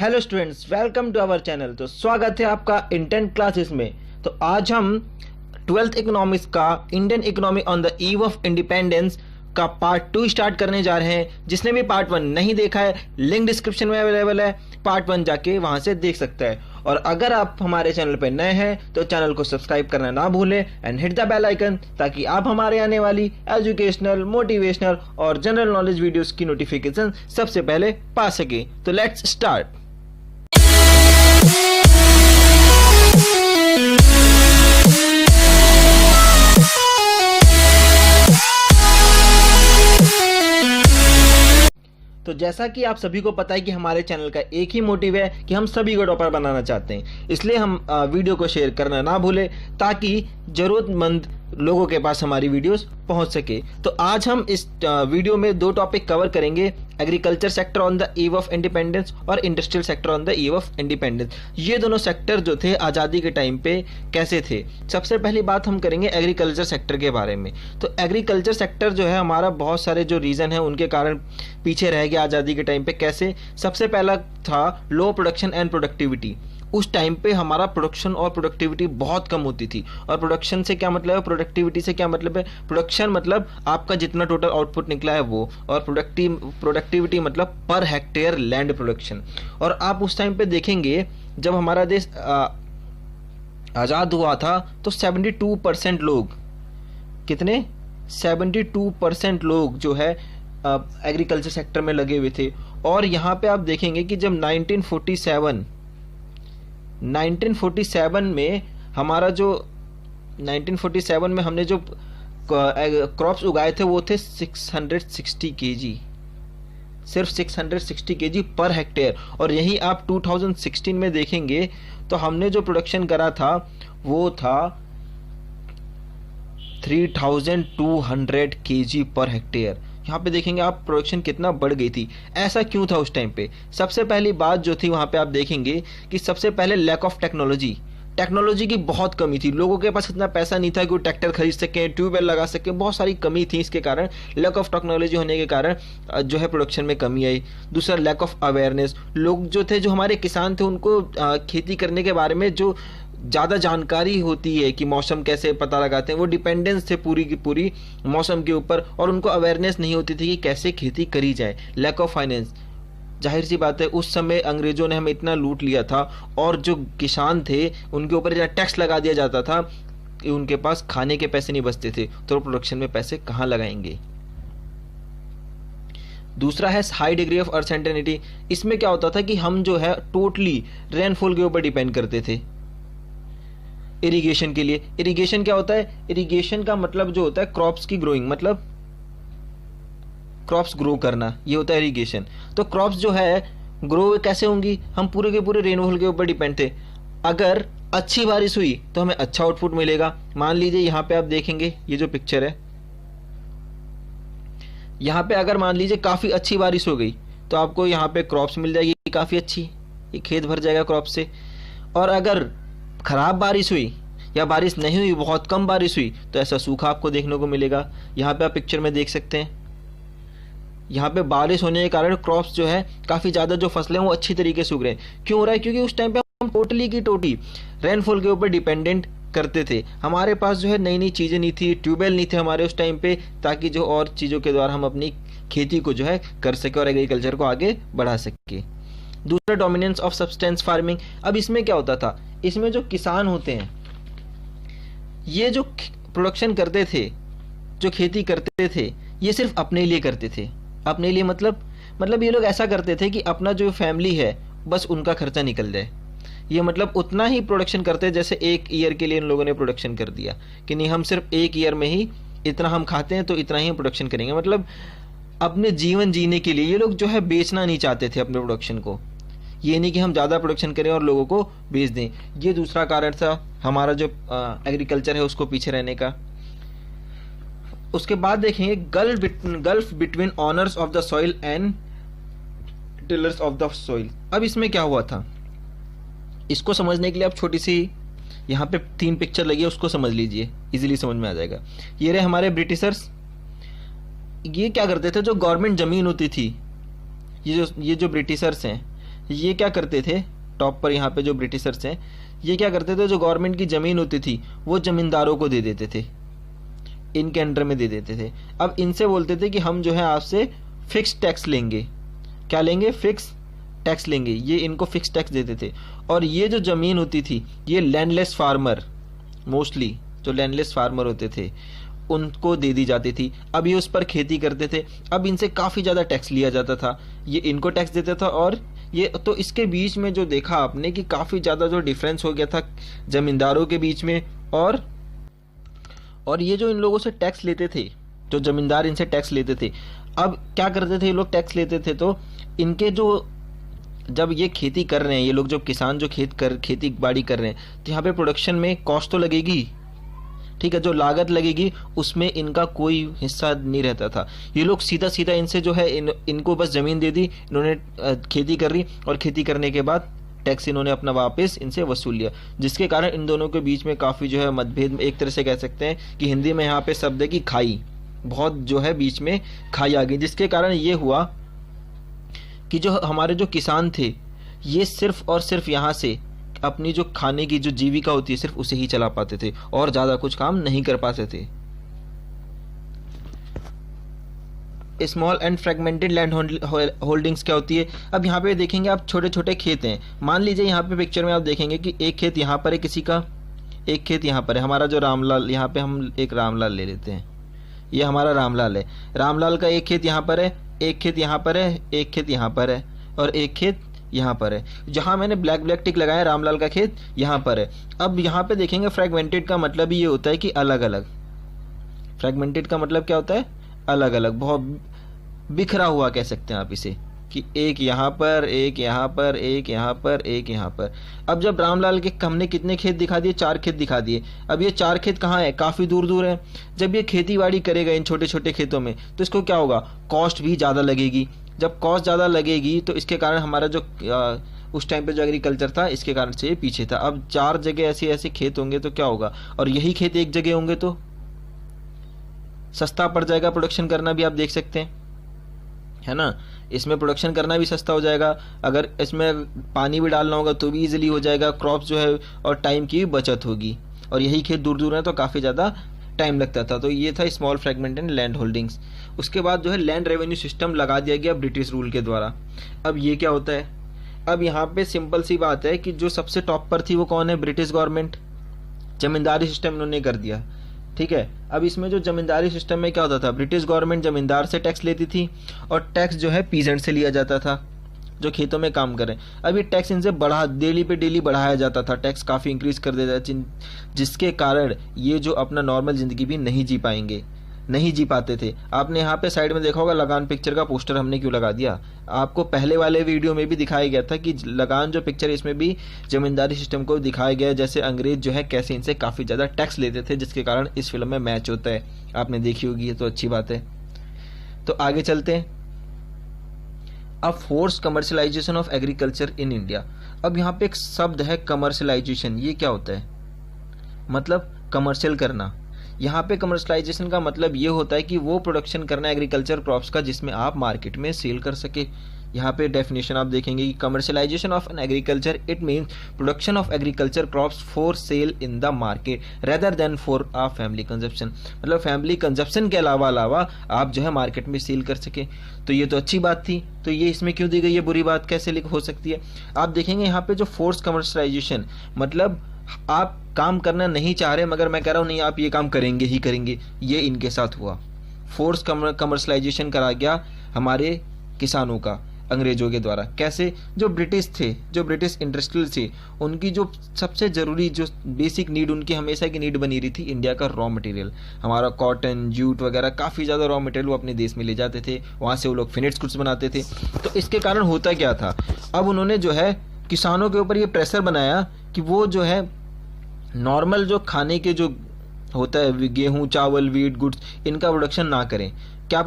Hello students, welcome to our channel. तो स्वागत है आपका इंटेंट क्लासेस में। तो आज हम 12th इकोनॉमिक्स का Indian economy on the eve of independence का पार्ट 2 स्टार्ट करने जा रहे हैं। जिसने भी पार्ट 1 नहीं देखा है, लिंक डिस्क्रिप्शन में अवेलेबल है, पार्ट 1 जाके वहां से देख सकता है। और अगर आप हमारे चैनल पर नए हैं तो चैनल को सब्सक्राइब करना ना भूलें and hit the bell icon, ताकि आप हमारे आने वाली एजुकेशनल, मोटिवेशनल और जनरल नॉलेज वीडियोस की नोटिफिकेशन सबसे पहले पा सके। तो लेट्स स्टार्ट। तो जैसा कि आप सभी को पता है कि हमारे चैनल का एक ही मोटिव है कि हम सभी को टॉपर बनाना चाहते हैं। इसलिए हम वीडियो को शेयर करना ना भूलें, ताकि जरूरतमंद लोगों के पास हमारी वीडियोस पहुंच सके। तो आज हम इस वीडियो में 2 टॉपिक कवर करेंगे, agriculture sector on the eve of independence और industrial sector on the eve of independence. ये दोनों सेक्टर जो थे आज़ादी के टाइम पे कैसे थे। सबसे पहली बात हम करेंगे एग्रीकल्चर सेक्टर के बारे में। तो एग्रीकल्चर सेक्टर जो है हमारा बहुत सारे जो रीज़न है उनके कारण पीछे रह गया आज़ादी के टाइम पे। कैसे? सबसे पहला था लो प्रोडक्शन एंड प्रोडक्टिविटी। उस टाइम पे हमारा प्रोडक्शन और प्रोडक्टिविटी बहुत कम होती थी। और प्रोडक्शन से क्या मतलब है, प्रोडक्टिविटी से क्या मतलब है? प्रोडक्शन मतलब आपका जितना टोटल आउटपुट निकला है वो, और प्रोडक्टिविटी मतलब पर हेक्टेयर लैंड प्रोडक्शन। और आप उस टाइम पे देखेंगे जब हमारा देश आज़ाद हुआ था तो 72% लोग, कितने? 72% लोग जो है एग्रीकल्चर सेक्टर में लगे हुए थे। और यहाँ पे आप देखेंगे कि जब 1947 में हमारा जो 1947 में हमने जो क्रॉप्स उगाए थे वो थे 660 केजी, सिर्फ 660 केजी पर हेक्टेयर। और यही आप 2016 में देखेंगे तो हमने जो प्रोडक्शन करा था वो था 3200 केजी पर हेक्टेयर। यहाँ पे देखेंगे आप प्रोडक्शन कितना बढ़ गई थी। ऐसा क्यों था उस टाइम पे? सबसे पहली बात जो थी वहाँ पे आप देखेंगे कि सबसे पहले लैक ऑफ टेक्नोलॉजी की बहुत कमी थी। लोगों के पास इतना पैसा नहीं था कि वो ट्रैक्टर खरीद सके, ट्यूबवेल लगा सके, बहुत सारी कमी थी। इसके कारण लैक ऑफ टेक्नोलॉजी होने के कारण जो है प्रोडक्शन में कमी आई। दूसरा लैक ऑफ अवेयरनेस। लोग जो थे, जो हमारे किसान थे, उनको खेती करने के बारे में जो ज़्यादा जानकारी होती है कि मौसम कैसे पता लगाते हैं, वो डिपेंडेंस थे पूरी की पूरी मौसम के ऊपर, और उनको अवेयरनेस नहीं होती थी कि कैसे खेती करी जाए। Lack of finance. जाहिर सी बात है उस समय अंग्रेजों ने हमें इतना लूट लिया था, और जो किसान थे उनके ऊपर इतना टैक्स लगा दिया जाता था कि उनके पास खाने के पैसे नहीं बचते थे, तो प्रोडक्शन में पैसे कहाँ लगाएंगे। दूसरा है हाई डिग्री ऑफ अनसर्टेनिटी। इसमें क्या होता था कि हम जो है टोटली रेनफॉल के ऊपर डिपेंड करते थे इरिगेशन के लिए। इरिगेशन क्या होता है? इरिगेशन का मतलब जो होता है क्रॉप्स की ग्रोइंग, मतलब क्रॉप्स ग्रो करना, ये होता है इरिगेशन। तो क्रॉप्स जो है ग्रो कैसे होंगी? हम पूरे के पूरे रेनफॉल के ऊपर डिपेंड थे। अगर अच्छी बारिश हुई तो हमें अच्छा आउटपुट मिलेगा। मान लीजिए यहाँ पे आप देखेंगे, ये जो पिक्चर है, यहाँ पे अगर मान लीजिए काफ़ी अच्छी बारिश हो गई तो आपको यहाँ पे क्रॉप्स मिल जाएगी काफ़ी अच्छी, ये खेत भर जाएगा क्रॉप से। और अगर खराब बारिश हुई या बारिश नहीं हुई, बहुत कम बारिश हुई, तो ऐसा सूखा आपको देखने को मिलेगा। यहाँ पे आप पिक्चर में देख सकते हैं, यहाँ पे बारिश होने के कारण क्रॉप्स जो है काफ़ी ज़्यादा जो फसलें हैं वो अच्छी तरीके से उग रहे हैं। क्यों हो रहा है? क्योंकि उस टाइम पे हम टोटली की टोटली रेनफॉल के ऊपर डिपेंडेंट करते थे। हमारे पास जो है नई नई चीज़ें नहीं थी, ट्यूबवेल नहीं थे हमारे उस टाइम पे, ताकि जो और चीज़ों के द्वारा हम अपनी खेती को जो है कर सके और एग्रीकल्चर को आगे बढ़ा सके। दूसरा डोमिनेंस ऑफ सब्सटेंस फार्मिंग। अब इसमें क्या होता था? इसमें जो किसान होते हैं ये जो प्रोडक्शन करते थे, जो खेती करते थे, ये सिर्फ अपने लिए करते थे। अपने लिए मतलब ये लोग ऐसा करते थे कि अपना जो फैमिली है बस उनका खर्चा निकल जाए। ये मतलब उतना ही प्रोडक्शन करते जैसे एक ईयर के लिए इन लोगों ने प्रोडक्शन कर दिया कि नहीं, हम सिर्फ एक ईयर में ही इतना हम खाते हैं तो इतना ही हम प्रोडक्शन करेंगे। मतलब अपने जीवन जीने के लिए ये लोग जो है बेचना नहीं चाहते थे अपने प्रोडक्शन को। ये नहीं कि हम ज़्यादा प्रोडक्शन करें और लोगों को बेच दें। ये दूसरा कारण था हमारा जो एग्रीकल्चर है उसको पीछे रहने का। उसके बाद देखेंगे gulf between honours of the soil and tillers of the soil. अब इसमें क्या हुआ था, इसको समझने के लिए आप छोटी सी यहाँ पे 3 पिक्चर लगी है, उसको समझ लीजिए, इजीली समझ में आ जाएगा। ये रहे हमारे ब्रिटिशर्स। ये क्या करते थे, जो गवर्नमेंट ज़मीन होती थी, ये जो ब्रिटिशर्स हैं, ये क्या करते थे, टॉप पर यहाँ पे जो ब्रिटिशर्स हैं, ये क्या करते थे, जो गवर्नमेंट की ज़मीन होती थी वो ज़मींदारों को दे देते थे, इनके अंडर में दे देते थे। अब इनसे बोलते थे कि हम जो है आपसे फिक्स टैक्स लेंगे। क्या लेंगे? फिक्स टैक्स लेंगे। ये इनको फिक्स टैक्स देते थे। और ये जो ज़मीन होती थी ये लैंडलेस फार्मर, मोस्टली जो लैंडलेस फार्मर होते थे उनको दे दी जाती थी। अब ये उस पर खेती करते थे। अब इनसे काफ़ी ज़्यादा टैक्स लिया जाता था, ये इनको टैक्स देता था। और ये तो इसके बीच में जो देखा आपने कि काफ़ी ज़्यादा जो डिफरेंस हो गया था ज़मींदारों के बीच में, और ये जो इन लोगों से टैक्स लेते थे, जो ज़मींदार इनसे टैक्स लेते थे, अब क्या करते थे ये लोग, टैक्स लेते थे तो इनके जो, जब ये खेती कर रहे हैं, ये लोग जो किसान जो खेती बाड़ी कर रहे हैं, तो यहाँ पे प्रोडक्शन में कॉस्ट तो लगेगी, ठीक है, जो लागत लगेगी उसमें इनका कोई हिस्सा नहीं रहता था। ये लोग सीधा सीधा इनसे जो है इनको बस ज़मीन दे दी, इन्होंने खेती कर रही, और खेती करने के बाद टैक्स इन्होंने अपना वापस इनसे वसूल लिया, जिसके कारण इन दोनों के बीच में काफ़ी जो है मतभेद, एक तरह से कह सकते हैं कि हिंदी में यहाँ पे शब्द है कि खाई, बहुत जो है बीच में खाई आ गई, जिसके कारण ये हुआ कि जो हमारे जो किसान थे ये सिर्फ और सिर्फ यहाँ से अपनी जो खाने की जो जीविका होती है सिर्फ उसे ही चला पाते थे और ज़्यादा कुछ काम नहीं कर पाते थे। Small and fragmented land holdings क्या होती है? अब यहाँ पे देखेंगे आप, छोटे छोटे खेत हैं। मान लीजिए यहाँ पे पिक्चर में आप देखेंगे कि एक खेत यहाँ पर है किसी का, एक खेत यहाँ पर है, हमारा जो रामलाल, यहाँ पे हम एक रामलाल ले लेते हैं, ये हमारा रामलाल है। रामलाल का एक खेत यहाँ पर है, एक खेत यहाँ पर है, एक खेत यहाँ पर है, और एक खेत यहाँ पर है। जहाँ मैंने ब्लैक ब्लैक टिक लगाया, रामलाल का खेत यहाँ पर है। अब यहाँ पे देखेंगे फ्रेगमेंटेड का मतलब ये होता है कि अलग अलग। फ्रेगमेंटेड का मतलब क्या होता है? अलग अलग, बहुत बिखरा हुआ कह सकते हैं आप इसे, कि एक यहाँ पर, एक यहाँ पर, एक यहाँ पर, एक यहाँ पर। अब जब रामलाल के हमने कितने खेत दिखा दिए? 4 खेत दिखा दिए। अब ये 4 खेत कहाँ है? काफ़ी दूर दूर है। जब ये खेती बाड़ी करेगा इन छोटे छोटे खेतों में तो इसको क्या होगा? कॉस्ट भी ज़्यादा लगेगी। जब कॉस्ट ज़्यादा लगेगी तो इसके कारण हमारा जो उस टाइम पे जो एग्रीकल्चर था इसके कारण से ये पीछे था। अब 4 जगह ऐसे ऐसे खेत होंगे तो क्या होगा? और यही खेत एक जगह होंगे तो सस्ता पड़ जाएगा प्रोडक्शन करना भी, आप देख सकते हैं, है ना। इसमें प्रोडक्शन करना भी सस्ता हो जाएगा, अगर इसमें पानी भी डालना होगा तो भी इजीली हो जाएगा, क्रॉप्स जो है और टाइम की भी बचत होगी। और यही खेत दूर दूर है तो काफ़ी ज़्यादा टाइम लगता था। तो ये था स्मॉल फ्रेगमेंटेड लैंड होल्डिंग्स। उसके बाद जो है लैंड रेवेन्यू सिस्टम लगा दिया गया ब्रिटिश रूल के द्वारा। अब ये क्या होता है? अब यहाँ पे सिंपल सी बात है कि जो सबसे टॉप पर थी वो कौन है? British government. जमींदारी सिस्टम इन्होंने कर दिया, ठीक है। अब इसमें जो जमींदारी सिस्टम में क्या होता था? ब्रिटिश गवर्नमेंट जमींदार से टैक्स लेती थी और टैक्स जो है पीजेंट से लिया जाता था जो खेतों में काम करें। अब ये टैक्स इनसे डेली पे डेली बढ़ाया जाता था, टैक्स काफ़ी इंक्रीज कर देता था, जिसके कारण ये जो अपना नॉर्मल ज़िंदगी भी नहीं जी पाते थे। आपने यहाँ पे साइड में देखा होगा लगान पिक्चर का पोस्टर हमने क्यों लगा दिया? आपको पहले वाले वीडियो में भी दिखाया गया था कि लगान जो पिक्चर है इसमें भी जमींदारी सिस्टम को दिखाया गया है, जैसे अंग्रेज जो है कैसे इनसे काफ़ी ज़्यादा टैक्स लेते थे, जिसके कारण इस फिल्म में मैच होता है। आपने देखी होगी, ये तो अच्छी बात है। तो आगे चलते हैं। अब force commercialisation of agriculture in India. अब यहाँ पे एक शब्द है कमर्शलाइजेशन। ये क्या होता है? मतलब कमर्शियल करना। यहाँ पे कमर्शलाइजेशन का मतलब ये होता है कि वो प्रोडक्शन करना एग्रीकल्चर क्रॉप्स का जिसमें आप मार्केट में सेल कर सके। यहाँ पे डेफिनेशन आप देखेंगे कि commercialisation of an agriculture it means production of agriculture crops for sale in the market rather than for uh family consumption. मतलब फैमिली कंजप्शन के अलावा आप जो है मार्केट में सेल कर सके। तो ये तो अच्छी बात थी, तो ये इसमें क्यों दी गई है? बुरी बात कैसे हो सकती है? आप देखेंगे यहाँ पे जो फोर्स कमर्शलाइजेशन, मतलब आप काम करना नहीं चाह रहे मगर मैं कह रहा हूँ नहीं आप ये काम करेंगे ही करेंगे, ये इनके साथ हुआ। फोर्स कमर्शलाइजेशन करा गया हमारे किसानों का अंग्रेजों के द्वारा। कैसे? जो ब्रिटिश थे, जो ब्रिटिश इंडस्ट्रियल थे, उनकी जो सबसे ज़रूरी जो बेसिक नीड, उनकी हमेशा की नीड बनी रही थी इंडिया का रॉ मटेरियल। हमारा कॉटन, जूट वगैरह काफ़ी ज़्यादा रॉ मटेरियल वो अपने देश में ले जाते थे, वहाँ से वो लोग फिनिश्ड गुड्स बनाते थे। तो इसके कारण होता क्या था? अब उन्होंने जो है किसानों के ऊपर ये प्रेशर बनाया कि वो जो है नॉर्मल जो खाने के जो होता है गेहूँ, चावल, वीट, गुड्स, इनका प्रोडक्शन ना करें। क्या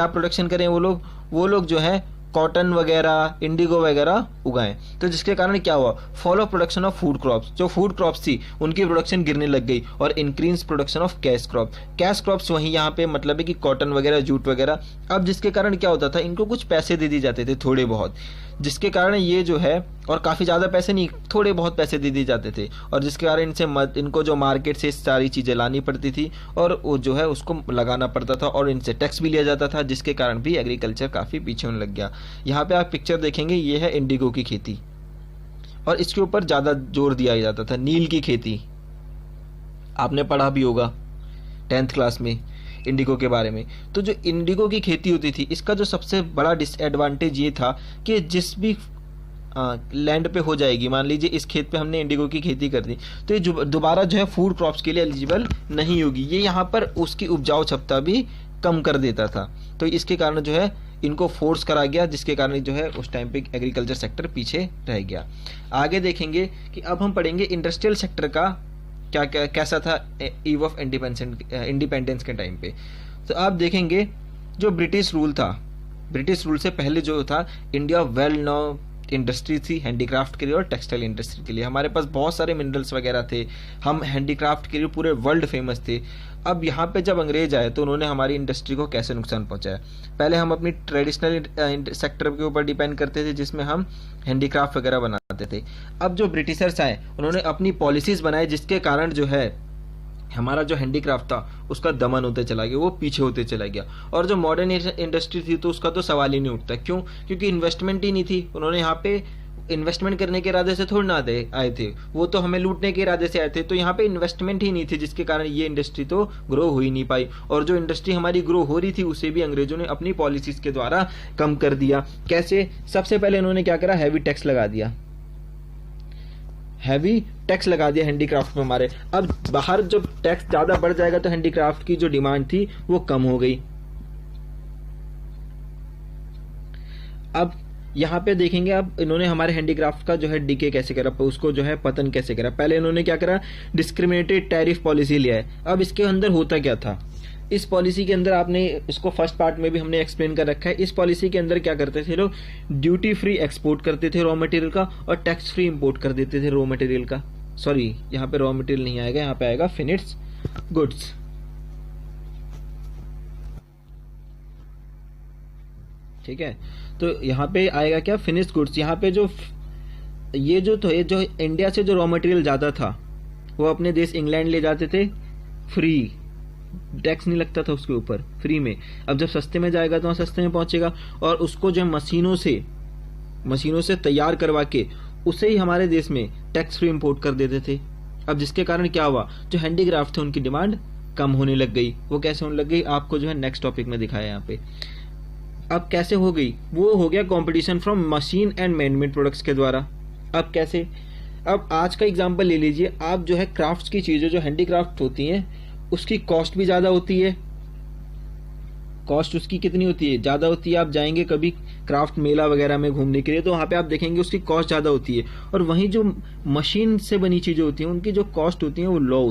प्रोडक्शन करें वो लोग जो है कॉटन वगैरह, इंडिगो वगैरह उगाएं। तो जिसके कारण क्या हुआ? Fall of production of food crops. जो फूड क्रॉप्स थी उनकी प्रोडक्शन गिरने लग गई और increase production of cash crops वहीं यहाँ पे मतलब है कि कॉटन वगैरह, जूट वगैरह। अब जिसके कारण क्या होता था? इनको कुछ पैसे दे दिए जाते थे थोड़े बहुत, जिसके कारण ये जो है, और काफ़ी ज़्यादा पैसे नहीं, थोड़े बहुत पैसे दे दिए जाते थे, और जिसके कारण इनको जो मार्केट से सारी चीज़ें लानी पड़ती थी और वो जो है उसको लगाना पड़ता था, और इनसे टैक्स भी लिया जाता था, जिसके कारण भी एग्रीकल्चर काफ़ी पीछे होने लग गया। यहाँ पे आप पिक्चर देखेंगे, ये है इंडिगो की खेती, और इसके ऊपर ज़्यादा जोर दिया जाता था। नील की खेती आपने पढ़ा भी होगा 10th क्लास में इंडिगो के बारे में। तो जो इंडिगो की खेती होती थी, इसका जो सबसे बड़ा डिसएडवांटेज ये था कि जिस भी लैंड पे हो जाएगी, मान लीजिए इस खेत पे हमने इंडिगो की खेती कर दी, तो ये दोबारा जो है फूड क्रॉप्स के लिए एलिजिबल नहीं होगी। ये यहाँ पर उसकी उपजाऊ क्षमता भी कम कर देता था। तो इसके कारण जो है इनको फोर्स करा गया, जिसके कारण जो है उस टाइम पे एग्रीकल्चर सेक्टर पीछे रह गया। आगे देखेंगे कि अब हम पढ़ेंगे इंडस्ट्रियल सेक्टर का क्या क्या कैसा था ईव ऑफ इंडिपेंडेंस के टाइम पे। तो आप देखेंगे जो ब्रिटिश रूल था, ब्रिटिश रूल से पहले जो था, इंडिया वेल नोन इंडस्ट्री थी हैंडीक्राफ्ट के लिए और टेक्सटाइल इंडस्ट्री के लिए। हमारे पास बहुत सारे मिनरल्स वगैरह थे, हम हैंडीक्राफ्ट के लिए पूरे वर्ल्ड फेमस थे। अब यहाँ पे जब अंग्रेज आए तो उन्होंने हमारी इंडस्ट्री को कैसे नुकसान पहुंचाया। पहले हम अपनी ट्रेडिशनल सेक्टर के ऊपर डिपेंड करते थे, जिसमें हम हैंडीक्राफ्ट वगैरह बनाते थे। अब जो ब्रिटिशर्स आए उन्होंने अपनी पॉलिसीज बनाए, जिसके कारण जो है हमारा जो हैंडीक्राफ्ट था उसका दमन होते चला गया, वो पीछे होते चला गया। और जो मॉडर्न इंडस्ट्री थी तो उसका तो सवाल ही नहीं उठता। क्यों? क्योंकि इन्वेस्टमेंट ही नहीं थी। उन्होंने यहाँ पे इन्वेस्टमेंट करने के इरादे से थोड़ी ना आए थे, वो तो हमें लूटने के इरादे से आए थे। तो यहाँ पे इन्वेस्टमेंट ही नहीं थी, जिसके कारण ये इंडस्ट्री तो ग्रो हो ही नहीं पाई। और जो इंडस्ट्री हमारी ग्रो हो रही थी उसे भी अंग्रेजों ने अपनी पॉलिसीज के द्वारा कम कर दिया। कैसे? सबसे पहले इन्होंने क्या करा, हैवी टैक्स लगा दिया, हैवी टैक्स लगा दिया हैंडीक्राफ्ट में हमारे। अब बाहर जब टैक्स ज्यादा बढ़ जाएगा तो हैंडीक्राफ्ट की जो डिमांड थी वो कम हो गई। अब यहाँ पे देखेंगे, अब इन्होंने हमारे हैंडीक्राफ्ट का जो है डीके कैसे करा, उसको जो है पतन कैसे करा। पहले इन्होंने क्या करा, डिस्क्रिमिनेटेड टैरिफ पॉलिसी लिया है। अब इसके अंदर होता क्या था, इस पॉलिसी के अंदर आपने इसको फर्स्ट पार्ट में भी हमने एक्सप्लेन कर रखा है। इस पॉलिसी के अंदर क्या करते थे लोग, ड्यूटी फ्री एक्सपोर्ट करते थे रॉ मटेरियल का, और टैक्स फ्री इंपोर्ट कर देते थे रॉ मटेरियल का। सॉरी, यहाँ पे रॉ मटेरियल नहीं आएगा, यहाँ पे आएगा फिनिश्ड गुड्स। ठीक है, तो यहाँ पे आएगा क्या, फिनिश्ड गुड्स। यहाँ पे जो ये जो इंडिया से जो रॉ मटेरियल जाता था वो अपने देश इंग्लैंड ले जाते थे, फ्री, टैक्स नहीं लगता था उसके ऊपर, फ्री में। अब जब सस्ते में जाएगा तो वहाँ सस्ते में पहुंचेगा, और उसको जो मशीनों से तैयार करवा के उसे ही हमारे देश में टैक्स फ्री इंपोर्ट कर देते थे। अब जिसके कारण क्या हुआ, जो हैंडीक्राफ्ट थे उनकी डिमांड कम होने लग गई। वो कैसे होने लग गई, आपको जो है नेक्स्ट टॉपिक में दिखाया यहाँ पे। अब कैसे हो गई, वो हो गया competition from machine and manmade products के द्वारा। अब कैसे, अब आज का एग्जांपल ले लीजिए आप, जो है क्राफ्ट्स की चीजें जो हैंडीक्राफ्ट होती हैं उसकी कॉस्ट भी ज्यादा होती है। कॉस्ट उसकी कितनी होती है, ज्यादा होती है। आप जाएंगे कभी क्राफ्ट मेला वगैरह में घूमने के लिए तो वहां पे आप देखेंगे उसकी कॉस्ट ज्यादा होती है। और वहीं जो मशीन से बनी चीजें होती हैं उनकी जो कॉस्ट होती है वो लो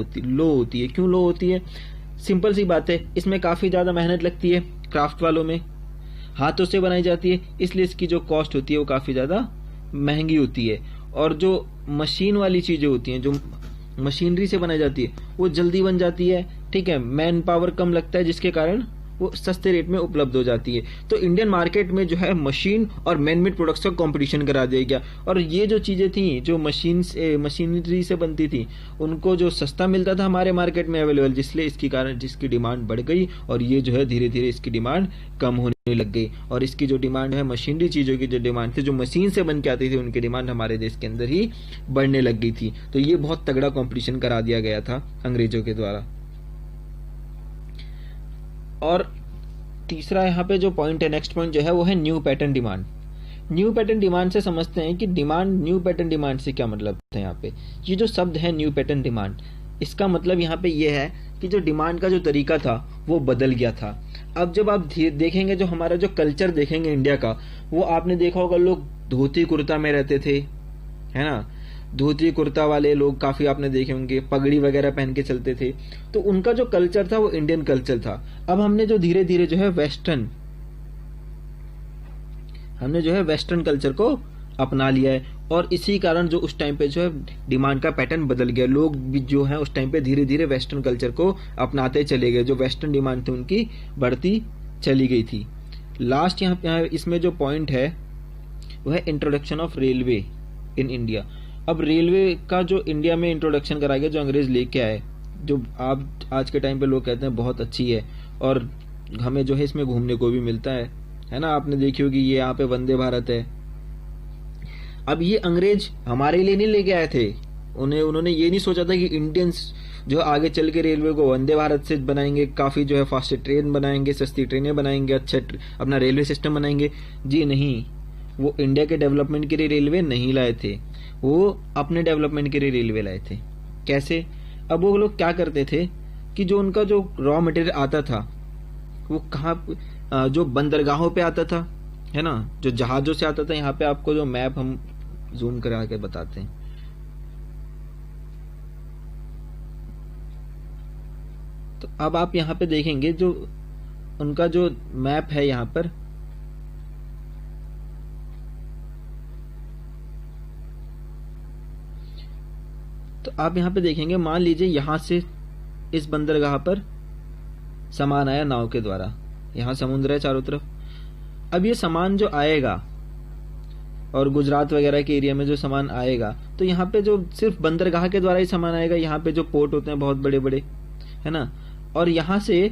होती है। क्यों लो होती है, सिंपल सी बात है, इसमें काफी ज्यादा मेहनत लगती है। क्राफ्ट वालों में हाथों से बनाई जाती है, इसलिए इसकी जो कॉस्ट होती है वो काफी ज्यादा महंगी होती है। और जो मशीन वाली चीजें होती हैं, जो मशीनरी से बनाई जाती है, वो जल्दी बन जाती है। ठीक है, मैन पावर कम लगता है, जिसके कारण वो सस्ते रेट में उपलब्ध हो जाती है। तो इंडियन मार्केट में जो है मशीन और मैनमेड प्रोडक्ट्स का कंपटीशन करा दिया गया। और ये जो चीजें थी जो मशीनरी से बनती थी उनको जो सस्ता मिलता था हमारे मार्केट में अवेलेबल, जिसकी डिमांड बढ़ गई, और ये जो है धीरे धीरे इसकी डिमांड कम होने लग गई। और इसकी जो डिमांड है, मशीनरी चीजों की जो डिमांड थी, जो मशीन से बन के आती थी, उनकी डिमांड हमारे देश के अंदर ही बढ़ने लग गई थी। तो ये बहुत तगड़ा कंपटीशन करा दिया गया था अंग्रेजों के द्वारा। और तीसरा यहाँ पे जो पॉइंट है, नेक्स्ट पॉइंट जो है वो है new pattern demand. New pattern demand से समझते हैं कि न्यू पैटर्न डिमांड से क्या मतलब है। यहाँ पे ये जो शब्द है न्यू पैटर्न डिमांड, इसका मतलब यहाँ पे ये है कि जो डिमांड का जो तरीका था वो बदल गया था। अब जब आप देखेंगे, जो हमारा जो कल्चर देखेंगे इंडिया का, वो आपने देखा होगा लोग धोती कुर्ता में रहते थे, है ना। धोती कुर्ता वाले लोग काफी आपने देखे होंगे, पगड़ी वगैरह पहन के चलते थे। तो उनका जो कल्चर था वो इंडियन कल्चर था। अब हमने जो धीरे धीरे जो है वेस्टर्न कल्चर को अपना लिया है, और इसी कारण जो उस टाइम पे जो है डिमांड का पैटर्न बदल गया। लोग भी जो है उस टाइम पे धीरे धीरे वेस्टर्न कल्चर को अपनाते चले गए। जो वेस्टर्न डिमांड थी उनकी बढ़ती चली गई थी। लास्ट यहाँ इसमें जो पॉइंट है वो है introduction of railway in India. अब रेलवे का जो इंडिया में इंट्रोडक्शन कराया गया, जो अंग्रेज लेके आए, जो आप आज के टाइम पे लोग कहते हैं बहुत अच्छी है, और हमें जो है इसमें घूमने को भी मिलता है ना। आपने देखी होगी ये यहाँ पे वंदे भारत है। अब ये अंग्रेज हमारे लिए नहीं लेके आए थे, उन्होंने ये नहीं सोचा था कि इंडियंस जो आगे चल के रेलवे को वंदे भारत से बनाएंगे, काफी जो है फास्ट ट्रेन बनाएंगे, सस्ती ट्रेनें बनाएंगे, अच्छा अपना रेलवे सिस्टम बनाएंगे। जी नहीं, वो इंडिया के डेवलपमेंट के लिए रेलवे नहीं लाए थे, वो अपने डेवलपमेंट के लिए रेलवे लाए थे। कैसे? अब वो लोग क्या करते थे कि जो उनका जो रॉ मटेरियल आता था वो कहाँ, जो बंदरगाहों पे आता था, है ना, जो जहाजों से आता था। यहाँ पे आपको जो मैप हम जूम करा के बताते हैं। तो अब आप यहाँ पे देखेंगे जो उनका जो मैप है यहाँ पर, तो आप यहाँ पे देखेंगे, मान लीजिए यहां से इस बंदरगाह पर सामान आया नाव के द्वारा, यहां समुद्र है चारों तरफ। अब ये सामान जो आएगा और गुजरात वगैरह के एरिया में जो सामान आएगा, तो यहाँ पे जो सिर्फ बंदरगाह के द्वारा ही सामान आएगा। यहाँ पे जो पोर्ट होते हैं बहुत बड़े बड़े, है ना, और यहाँ से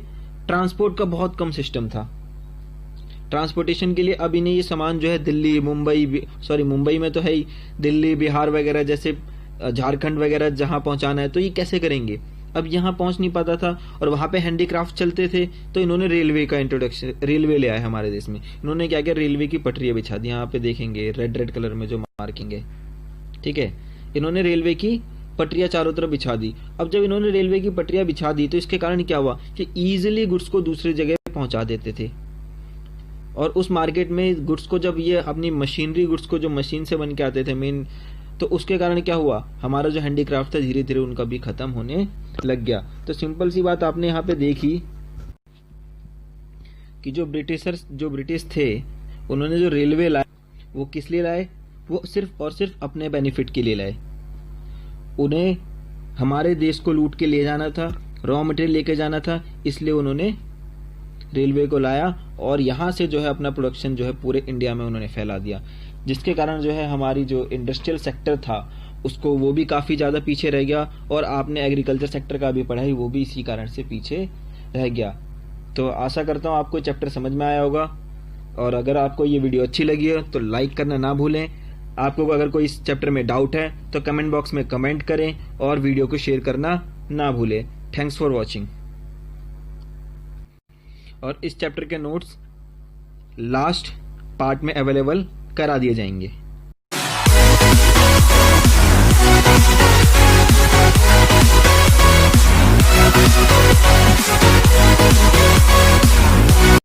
ट्रांसपोर्ट का बहुत कम सिस्टम था ट्रांसपोर्टेशन के लिए। अब इन्हें ये सामान जो है दिल्ली, मुंबई में तो है ही, दिल्ली, बिहार वगैरह जैसे, झारखंड वगैरह जहां पहुंचाना है, तो ये कैसे करेंगे? अब यहां पहुंच नहीं पाता था, और वहां पे हैंडीक्राफ्ट चलते थे। तो इन्होंने रेलवे का इंट्रोडक्शन, रेलवे ले आया हमारे देश में। इन्होंने क्या किया, रेलवे की पटरियां बिछा दी। यहाँ पे देखेंगे रेड कलर में जो मार्किंग है, ठीक है, इन्होंने रेलवे की पटरियां चारों तरफ बिछा दी। अब जब इन्होंने रेलवे की पटरियां बिछा दी, तो इसके कारण क्या हुआ कि इजिली गुड्स को दूसरी जगह पहुंचा देते थे। और उस मार्केट में गुड्स को, जब ये अपनी मशीनरी गुड्स को जो मशीन से बन के आते थे मेन, तो उसके कारण क्या हुआ, हमारा जो हैंडीक्राफ्ट था धीरे धीरे उनका भी खत्म होने लग गया। तो सिंपल सी बात आपने यहाँ पे देखी कि जो ब्रिटिश थे, उन्होंने जो रेलवे लाए वो किस लिए लाए? वो सिर्फ और सिर्फ अपने बेनिफिट के लिए लाए। उन्हें हमारे देश को लूट के ले जाना था, रॉ मटेरियल लेके जाना था, इसलिए उन्होंने रेलवे को लाया और यहाँ से जो है अपना प्रोडक्शन जो है पूरे इंडिया में उन्होंने फैला दिया, जिसके कारण जो है हमारी जो इंडस्ट्रियल सेक्टर था उसको, वो भी काफी ज्यादा पीछे रह गया। और आपने एग्रीकल्चर सेक्टर का भी पढ़ा ही, वो भी इसी कारण से पीछे रह गया। तो आशा करता हूँ आपको चैप्टर समझ में आया होगा, और अगर आपको ये वीडियो अच्छी लगी है तो लाइक करना ना भूलें। आपको अगर कोई इस चैप्टर में डाउट है तो कमेंट बॉक्स में कमेंट करें, और वीडियो को शेयर करना ना भूलें। Thanks for watching. और इस चैप्टर के नोट्स लास्ट पार्ट में अवेलेबल करा दिए जाएंगे।